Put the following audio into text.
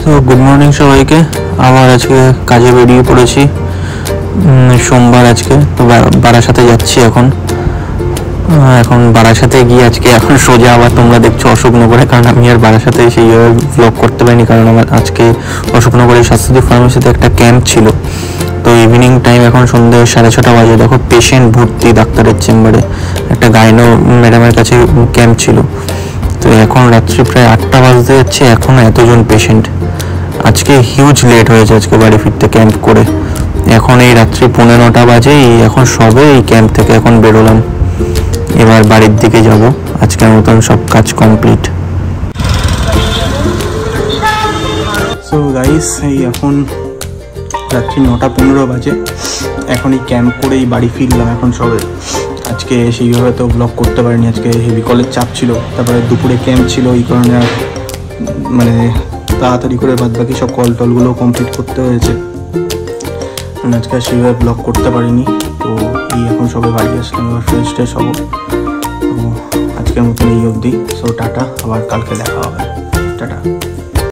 তো good morning সবাইকে। আবার আজকে কাজে বেরিয়ে পড়েছি। সোমবার আজকে তো বারাসাতে যাচ্ছি। এখন বারাসাতে গিয়ে এখন সোজা আবার তোমরা দেখছো অশোকনগরে, কারণ আমি আর বারাসাতে সেইভাবে ব্লগ করতে পারিনি, কারণ আমার আজকে অশোকনগরের স্বাস্থ্যসাথী ফার্মেসিতে একটা ক্যাম্প ছিল। তো ইভিনিং টাইম, এখন সন্ধ্যে 6:30 বাজে। দেখো পেশেন্ট ভর্তি ডাক্তারের চেম্বারে, একটা গাইনো ম্যাডামের কাছে ক্যাম্প ছিল। তো এখন রাত্রি প্রায় 8টা বাজতে যাচ্ছে, এখনও এতজন পেশেন্ট। আজকে হিউজ লেট হয়েছে আজকে বাড়ি ফিরতে ক্যাম্প করে। এখন এই রাত্রি 9:15 বাজে, এখন সবে এই ক্যাম্প থেকে এখন বেরোলাম। এবার বাড়ির দিকে যাব। আজকের মতন সব কাজ কমপ্লিট। সো গাইস, এই এখন রাত্রি 9:15 বাজে। এখন এই ক্যাম্প করেই বাড়ি ফিরলাম এখন সবে। আজকে সেইভাবে তো ব্লগ করতে পারিনি, আজকে হেভি কলেজ চাপ ছিল, তারপরে দুপুরে ক্যাম্প ছিল, এই কারণে আর তাড়াতাড়ি করে বাদবাকি সব কল টলগুলো কমপ্লিট করতে হয়েছে। আজকে আর সেইভাবে ব্লগ করতে পারিনি। তো এই এখন সবে বাড়ি আসলাম, এবার ফ্রেশ ট্রেশ হবো। তো আজকের মতন এই অবধি। সো টাটা, আবার কালকে দেখা হবে। টাটা।